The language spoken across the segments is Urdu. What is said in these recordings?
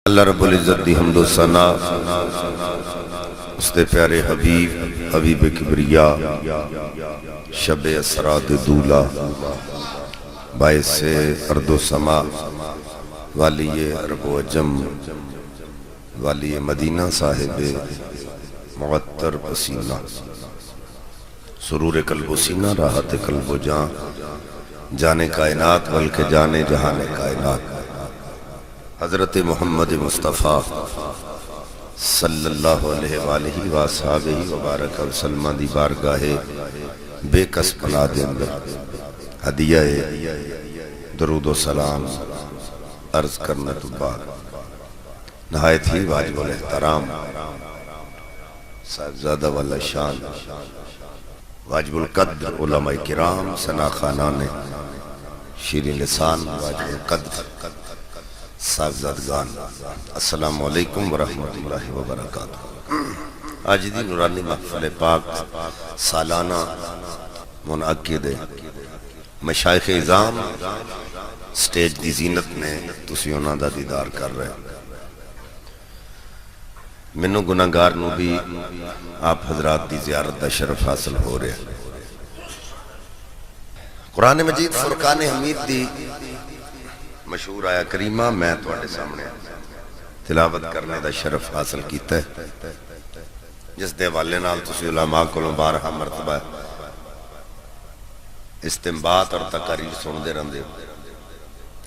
اللہ رب العزت دی حمد و ثنا اس دے پیارے حبیب کبریا شب اسرا دے دولا باعث ارض و سما والی عرب و عجم والی مدینہ صاحب معطر پسینہ سرور قلب و سینہ راحت قلب و جان جانے کائنات بلکہ جانے جہانے کائنات حضرت محمد مصطفیٰ صلی اللہ علیہ وآلہ وآصحابہ وبارک وسلم دی بارگاہ بے کس پناہ دے اندر ہدیہ درود و سلام عرض کرنا تو بعد نہایت ہی واجب الاحترام صاحبزادہ والا شان واجب القدر علماء کرام ثنا خانان شیرین لسان واجب القدر صاحبزادگان السلام علیکم ورحمت اللہ وبرکاتہ۔ آج دی نورانی محفل پاک سالانہ منعقد مشائخ اعظام سٹیج دی زینت میں تسی انہاں دا دیدار کر رہے منو گناہگار نو بھی آپ حضرات دی زیارت دا شرف حاصل ہو رہے قرآن مجید فرقان حمید دی مشہور آیا کریمہ میں تواڈے سامنے تلاوت کرنے دا شرف حاصل کیتا ہے جس دے والے نال تسی علماء کو بارہا مرتبہ استنباط اور تقاریر سن دے رہندے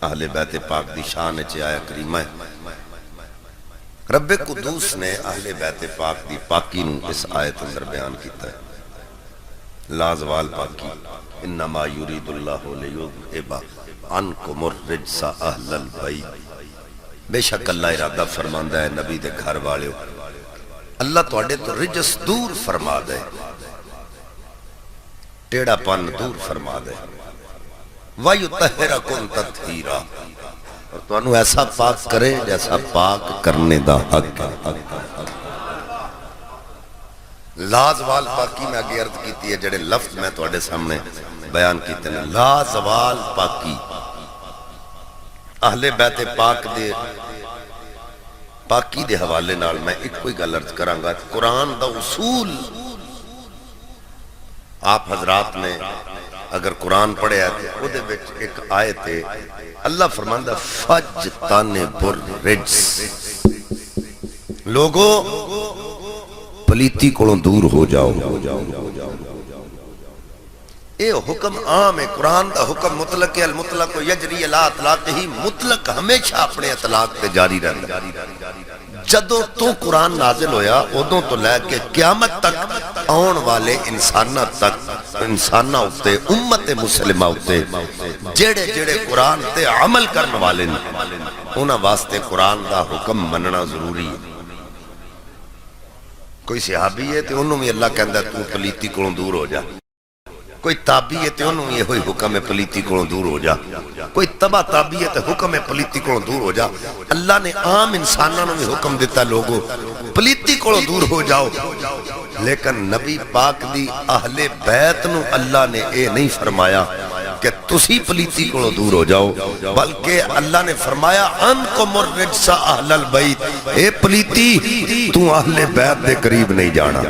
اہل بیت پاک دی شان چ آیا کریمہ ہے۔ رب قدوس نے اہل بیت پاک دی پاکی نو اس آیت اندر بیان کیتا ہے لازوال پاکی انما یرید اللہ لیذھب عنکم الرجس اہل البیت بے شک اللہ ارادہ فرماندا ہے نبی دے گھر والےو اللہ تواڈے تو رجس دور فرما دے ٹیڑا پن دور فرما دے وَيُطَهِّرَكُمْ تَطْهِيرًا اور تو انہوں ایسا پاک کرے جیسا پاک کرنے دا حق لازوال پاکی میں آگے عرض کیتی ہے جڑے لفظ میں تو اڈے سامنے بیان کیتے ہیں لازوال پاکی اہل بیت پاک دے پاکی دے حوالے نال میں ایک کوئی گل عرض کروں گا قرآن دا اصول آپ حضرات نے اگر قرآن پڑھے آئے وہ دے بچ ایک آیت ہے اللہ فرماندہ فَجْتَنِبُ الرِّجْسِ لوگوں پلیتی کو دور ہو جاؤ اے حکم عام ہے قرآن دا حکم مطلق ہے المطلق یجری لا اطلاق ہی مطلق ہمیشہ اپنے اطلاق پہ جاری رہتا جدوں تو قرآن نازل ہویا ادوں تو لے کے قیامت تک آن والے انسانہ تک انسانہ ہوتے امت مسلمہ ہوتے جڑے جڑے قرآن تے عمل کرنے والے انہاں واسطے قرآن دا حکم مننا ضروری ہے کوئی صحابی ہے تے انہوں میں اللہ کہندہ ہے تو پلیتی کو دور ہو جا کوئی تابعی ہے تے انہوں یہ ہوئی حکم ہے پلیتی کو دور ہو جا کوئی تبع تابعی ہے تے حکم ہے پلیتی کو دور ہو جا اللہ نے عام انسانوں میں حکم دیتا لوگوں پلیتی کو دور ہو جاؤ لیکن نبی پاک دی اہل بیت نو اللہ نے اے نہیں فرمایا کہ تسی پلیتی کو دور ہو جاؤ بلکہ اللہ نے فرمایا انکم الرجس اہل البیت اے پلیتی تو اہل بیت دے قریب نہیں جانا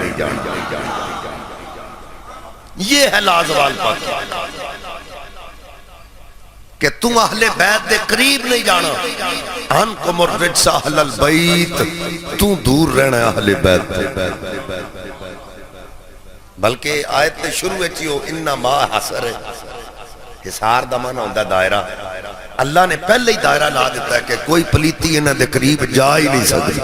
یہ ہے لازوال پاکی کہ تم اہل بیت دے قریب نہیں جانا انکم الرجس اہل البیت تو دور رہنا ہے اہل بیت بلکہ آیت شروع چیو انما حسر ہے حسار دا معنی ہوندہ دائرہ اللہ نے پہلے ہی دائرہ لا دیتا ہے کہ کوئی پلیتی انہاں دے قریب جا ہی نہیں سکتی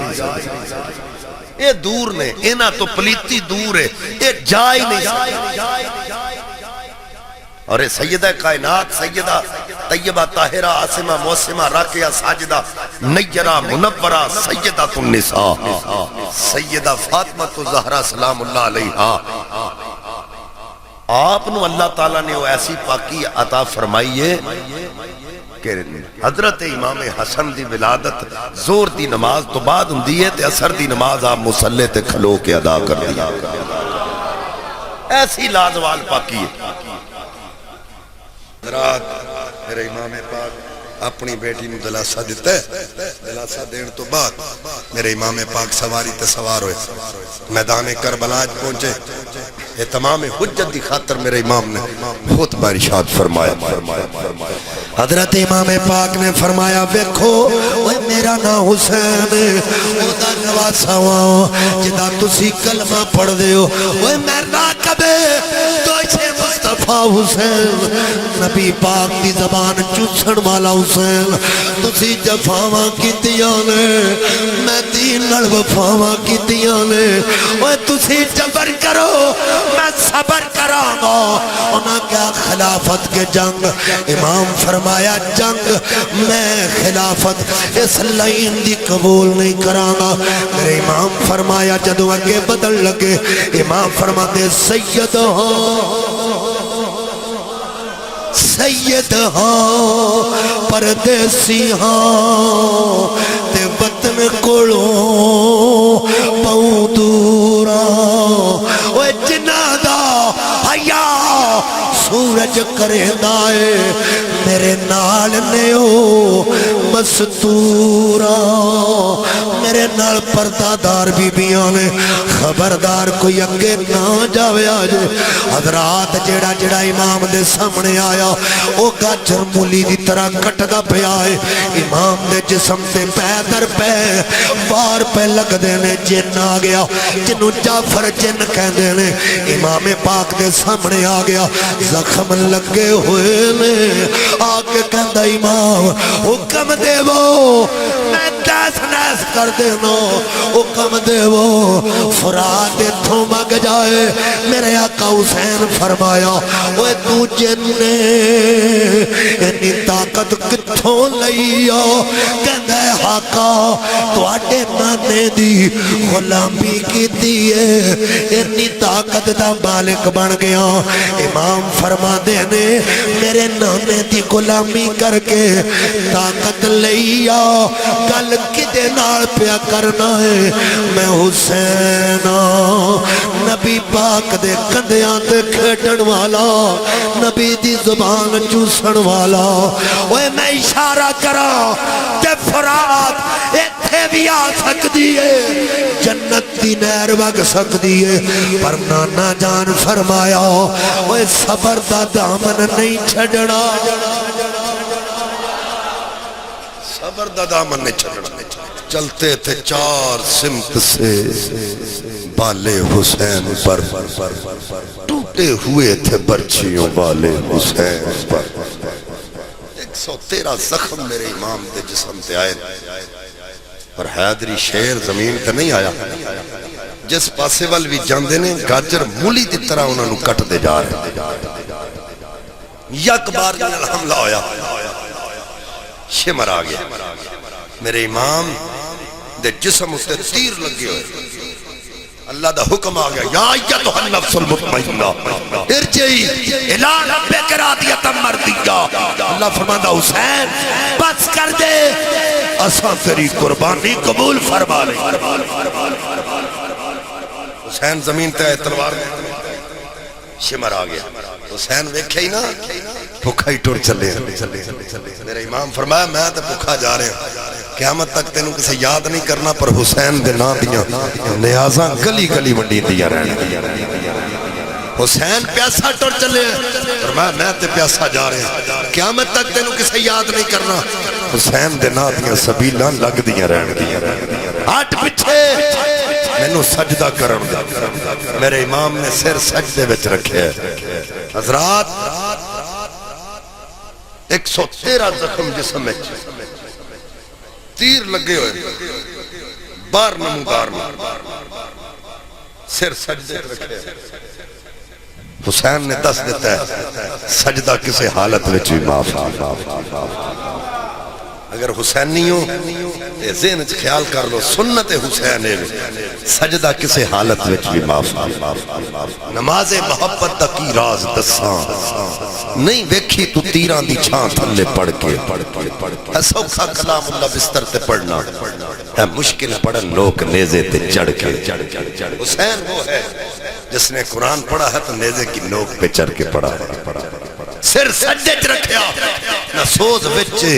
اے دور نے اینا تو پلیتی دور ہے اے جا ہی نہیں سکتی اور اے سیدہ کائنات سیدہ طیبہ طاہرہ عاصمہ موسمہ راکعہ ساجدہ نیرہ منورہ سیدہ النساء سیدہ فاطمہ زہرہ سلام اللہ علیہا آپ نو اللہ تعالیٰ نے وہ ایسی پاکی عطا فرمائی ہے کہ حضرت امام حسن دی ولادت زور دی نماز تو بعد ہوندی ہے تے اثر دی نماز آپ مصلی تے کھلو کے ادا کر دیا ایسی لازوال پاکی ہے حضرات میرے امام پاک اپنی بیٹی نو دلاسا دیتا ہے. دلاسا دین تو بعد میرے امام پاک سواری تے سوار ہوئے میدان کربلا پہنچے. یہ تمام حجت دی خاطر میرے امام نے خطبہ ارشاد فرمایا. حضرت امام پاک نے فرمایا ویکھو میرا نام حسین اودا نواسا وا جدا تسی کلمہ پڑھ دے ہو میرا کبے تو اسے مصطفیٰ حسین نبی پاک دی زبان چوسن والا حسین تسی جفاواں کیتیاں نے میں دین نال وفاواں کیتیاں نے تسی جبر کرو میں صبر کراں گا. انہاں کیا خلافت کے جنگ امام فرمایا جنگ میں خلافت اس لائن دی قبول نہیں کراں گا. میرے امام فرمایا جدو اگے بدل لگے امام فرماتے سید سید ہاں پردیسی ہاں تے وطن کولوں پاؤں دورا اوے جنہاں دا حیا سورج کریندا اے میرے نال نے او مستورا. میرے نال پردہ دار بی بیاں نے خبردار کوئی اگے نہ جاوے آجے. حضرات جیڑا جیڑا امام دے سامنے آیا او گاجر مولی دی طرح کٹدا پیا ہے. امام دے جسم تے پے در پے وار پہ لگ دینے جن آ گیا جنو جعفر جن کہندے نے. امام پاک دے سامنے آ گیا زخم لگے ہوئے نے آکے کہندہ امام حکم دے وہ میں دس نیس کر دینا حکم دے وہ فرات اتھوں مگ جائے. میرے آقا حسین فرمایا اوے تو جننے انی طاقت کتھوں لئیا کہندہ ہے آقا تو آٹے نانے دی غلامی کی دیئے انی طاقت دا مالک بن گیا. امام فرما دینے میرے نانے دی غلامی کر کے طاقت لئیا گل کدے نال پیا کرنا ہے میں حسین نبی پاک دے کندیاں تے کھیٹن والا نبی دی زبان چوسن والا. اوے میں اشارہ کرا تے فرات ایتھے بھی آ سکتی ہے جنت دی نہر وگ سکتی ہے پر نانا جان فرمایا اوے صبر دا دامن نہیں چھڑنا صبر دا دامن نہیں چھڑنا. چلتے تھے چار سمت سے بالے حسین پر ٹوٹے ہوئے تھے برچیوں بالے حسین پر. 113 زخم میرے امام دے جسم تے آئے پر حیدری شیر زمین تے نہیں آیا. جس پاسے وال بھی جاندے نے گاجر مولی دی طرح انہوں نے کٹ دے جا رہے. یک بار جنہاں حملہ ہویا شمر آگیا میرے امام دے جسم اسے تیر لگے ہوئے. اللہ دا حکم آگیا یا ایتھا النفس المطمئنہ ارجعی الہ ربک راضیۃ مرضیہ. اللہ فرماتا حسین بس کر دے اساں تیری قربانی قبول فرما لے. حسین زمین تے آئے تلوار شمر آگیا. حسین ویکھے ہی نا بھکھا ہی ٹور چلے. میرے امام فرمایا میں تے بھکھا جا رہے ہیں قیامت تک تینوں کسے یاد نہیں کرنا پر حسین دے نا دیاں نیازاں گلی گلی منڈی دیا رہنے. حسین پیاسا ٹور چلے فرمایا میں تے پیاسا جا رہے ہیں قیامت تک تینوں کسے یاد نہیں کرنا حسین دے نا دیاں سبیلاں لگ دیاں رہنے. ہٹ پچھے مینوں سجدہ کرن دے. میرے امام نے سر سجدے وچ رکھے ہے. حضرات 113 زخم جسم میں تیر لگے ہوئے بار نمودار میں سر سجدے رکھے. حسین نے دس دیتا ہے سجدہ کسے حالت میں چوئی معاف. اگر حسین نہیں ہو ذہن خیال کر لو سنت حسین ہے سجدہ کسے حالت میں چوئی معاف. نماز محبت دا کی راز دساں نہیں ویکھی تو تیران دی چھان تھلے پڑھ کے سوکھا کلام اللہ بستر تے پڑھنا ہے مشکل پڑھن لوگ نیزے تے چڑھ کے. حسین وہ ہے جس نے قرآن پڑھا ہے تو نیزے کی نوک پہ چڑھ کے پڑھا. سر سجدے چ رکھیا نہ سوز وچے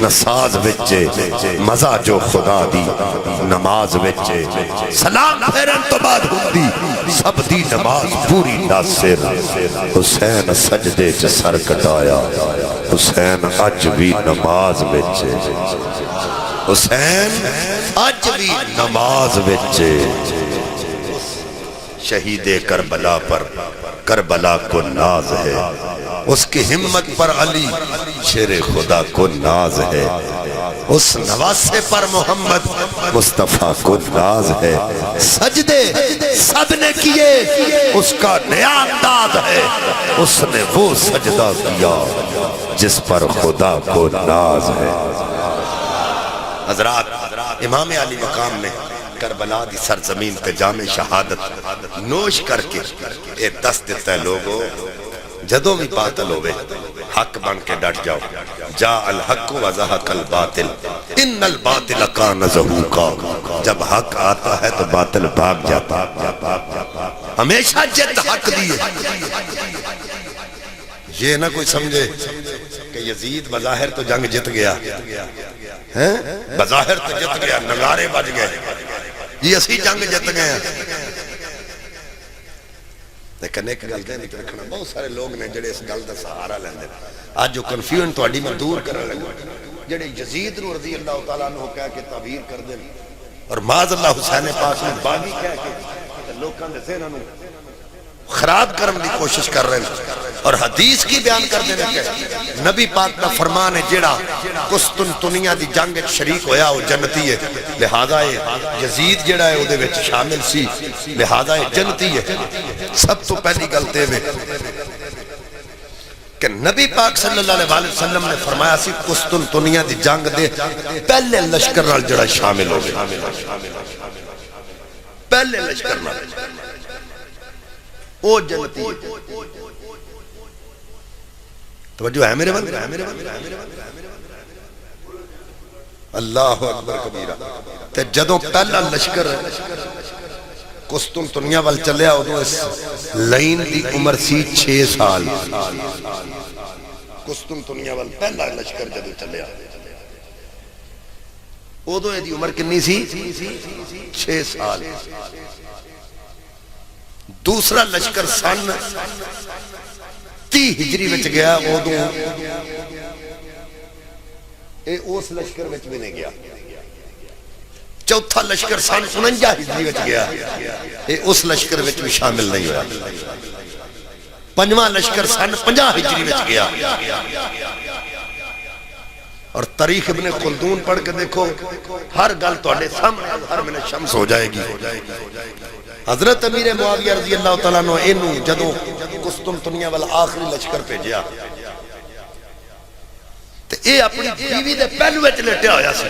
نہ ساز وچے مزہ جو خدا دی نماز وچے سلام پھیرن تو بعد ہوندی سب دی نماز پوری ناصر حسین سجدے چ سر کٹایا حسین اج بھی نماز وچے حسین اج بھی نماز وچے شہید کربلا پر کربلا کو ناز ہے اس کی ہمت پر علی شیر خدا کو ناز ہے اس نواسے پر محمد مصطفیٰ کو ناز ہے سجدے سب نے کیے اس کا نیا انداز ہے اس نے وہ سجدہ کیا جس پر خدا کو ناز ہے حضرات امام علی مقام نے کربلا دی سرزمین پہ جام شہادت نوش کر کے اے دست دیتا ہے لوگوں جدوں بھی باطل ہوئے حق بن کے ڈٹ جاؤ جا الحق و زہق الباطل ان الباطل کان زہوقا جب حق آتا ہے تو باطل بھاگ جاتا ہمیشہ جد حق دیے یہ نہ کوئی سمجھے کہ یزید بظاہر تو جنگ جت گیا بظاہر تو جت گیا نگارے بج گئے یہ اسی جنگ جت گئے ہیں لیکن ایک گل دے نہیں رکھنا بہت سارے لوگ نے جڑے اس گل دا سہارا لیندے آج جو کنفیوژن تہاڈی میں دور کرنے لگا جڑے یزید نو رضی اللہ تعالیٰ عنہ کہہ کے تعبیر کر دیں اور معاذ اللہ حسین پاک نے باغی کہہ کے لوکاں دے ذہناں نو خراب کرنے کی کوشش کر رہے ہیں اور حدیث کی بیان کر دینے کے نبی پاک کا فرمان ہے جیڑا قسطنطنیہ دی جنگ شریک ہویا وہ جنتی ہے لہذا یزید جیڑا ہے وہ دے وچ شامل سی لہذا جنتی ہے سب تو پہلی گلتے میں کہ نبی پاک صلی اللہ علیہ وسلم نے فرمایا سی قسطنطنیہ دی جنگ دے پہلے لشکر نال جڑا شامل ہو گیا پہلے لشکر نال او جنتی توجہ ہے میرے بندے اللہ اکبر کبیرہ تے جدوں پہلا لشکر قسطنطنیہ وال چلیا ادوں اس لائن دی عمر سی 6 سال قسطنطنیہ وال پہلا لشکر جدوں چلیا ادوں دی عمر کنی سی 6 سال دوسرا لشکر سن 30 ہجری وچ گیا ادوں اے اس لشکر وچ بھی نہیں گیا چوتھا لشکر سن 49 ہجری وچ گیا اے اس لشکر وچ بھی شامل نہیں ہوا پنجواں لشکر سن 50 ہجری وچ گیا اور تاریخ ابن خلدون پڑھ کے دیکھو ہر گل تواڈے سامنے ہر من شمس ہو جائے گی حضرت امیر معاویہ رضی اللہ تعالیٰ عنہ اینو جدوں قسطنطنیہ والا آخری لشکر بھیجیا تے اے اپنی بیوی دے پہلو وچ لیٹیا ہویا سی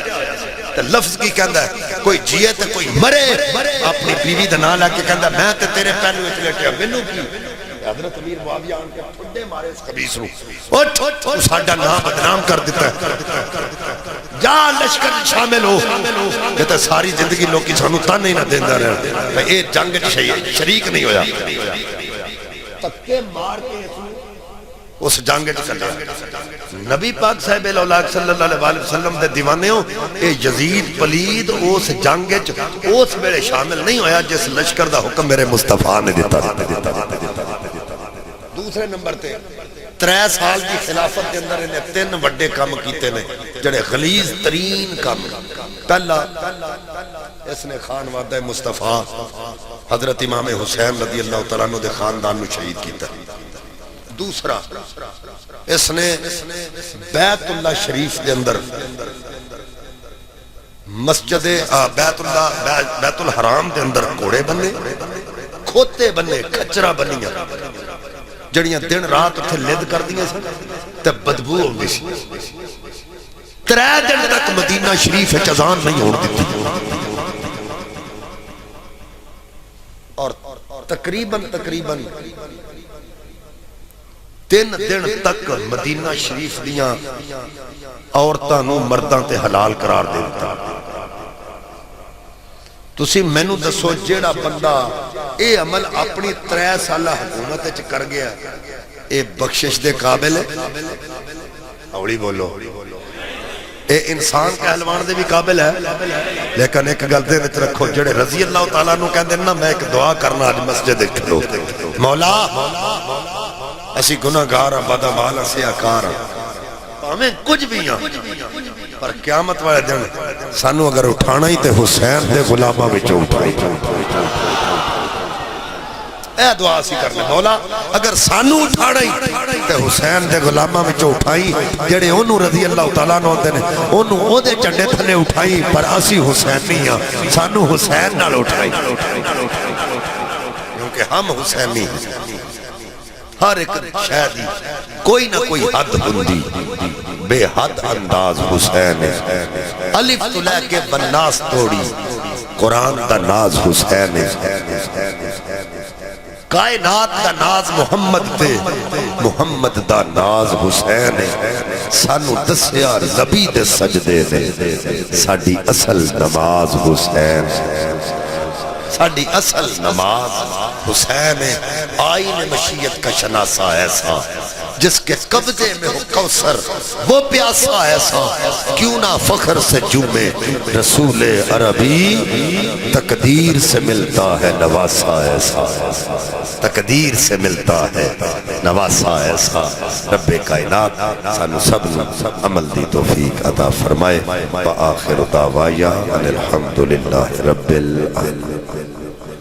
تے لفظ کی کہندا ہے کوئی جیے تے کوئی مرے اپنی بیوی دا نام لے کے کہندا میں تے تیرے پہلو وچ لیٹیا مینوں کی حضرت امیر معاویہ ان کے ٹھڈے مارے اس خبیث نو او ساڈا نام بدنام کر دیتا ہے جا لشکر شامل ہو کہ تے ساری زندگی لوکی سانو تانے ہی نہ دیندا رہا اے جنگ شریک نہیں ہویا تکے مار کے اس جنگ چلے نبی پاک صاحب الاولاق صلی اللہ علیہ وسلم دے دیوانے ہو اے یزید پلید اس جنگ اس میرے شامل نہیں ہویا جس لشکر دا حکم میرے مصطفیٰ نے دیتا دوسرے نمبر تے 3 سال کی خلافت کے اندر انہیں 3 بڑے کام کیتے نے جڑے غلیظ ترین کام پہلا اس نے خان وعدہ مصطفیٰ حضرت امام حسین رضی اللہ تعالیٰ عنہ دے خاندان میں شہید کیتا دوسرا اس نے بیت اللہ شریف دے اندر مسجد بیت الحرام دے اندر کوڑے بننے کھوتے بننے کھچرا بنیاں جڑیاں دن رات اتھے لد کر دیاں سن تے بدبو ہوندی سی 3 دن تک مدینہ شریف اذان نہیں ہون دیتی اور تقریباً 3 دن تک مدینہ شریف دیاں عورتاں نو مرداں تے حلال قرار دے دیتا تسی مینوں دسو جیڑا بندہ اے عمل اپنی 3 سالہ حکومت وچ کر گیا اے بخشش دے قابل ہے، اوڑی بولو، اے انسان کہلوان دے بھی قابل ہے، لیکن ایک گل دے وچ رکھو، جڑے رضی اللہ تعالیٰ نو کہندے نا میں ایک دعا کرنا آج مسجد کھلو، مولا اسی گناہگار ہاں، بدعمال ہاں، سیاکار ہاں، ہمیں کچھ بھی ہاں، پر قیامت والے دن سانو اگر اٹھانا ہی تے حسین دے غلاماں وچوں اٹھائی، اے دعا سی کرنے، مولا اگر سانو اٹھانا ہی تے حسین دے غلاماں وچوں اٹھائی، جڑے انہوں رضی اللہ تعالیٰ نو ہوندے نے انہوں او دے چنڈے تھلے اٹھائی، پر اسی حسین نہیں ہاں، سانو حسین نال اٹھائی، کیونکہ ہم حسینی ہر ایک شہدی کوئی نہ کوئی حد ہوندی، بے حد انداز حسین ہے، الف تو لے کے بناس توڑی قرآن دا ناز حسین ہے، کائنات دا ناز محمد تے محمد دا ناز حسین ہے، سانو دسیا نبی دے سجدے نے ساڈی اصل نماز حسین ہے، ساڈی اصل نماز حسین ہے، آئین مشیت کا شناسہ ایسا جس کے قبضے میں ہو کوثر وہ پیاسا ایسا، کیوں نہ فخر سے جومے رسول عربی، تقدیر سے ملتا ہے نواسا ایسا، تقدیر سے ملتا ہے نواسا ایسا، رب کائنات سانو سب عمل دی توفیق عطا فرمائے، وآخر دعوایا الحمدللہ رب العالمین۔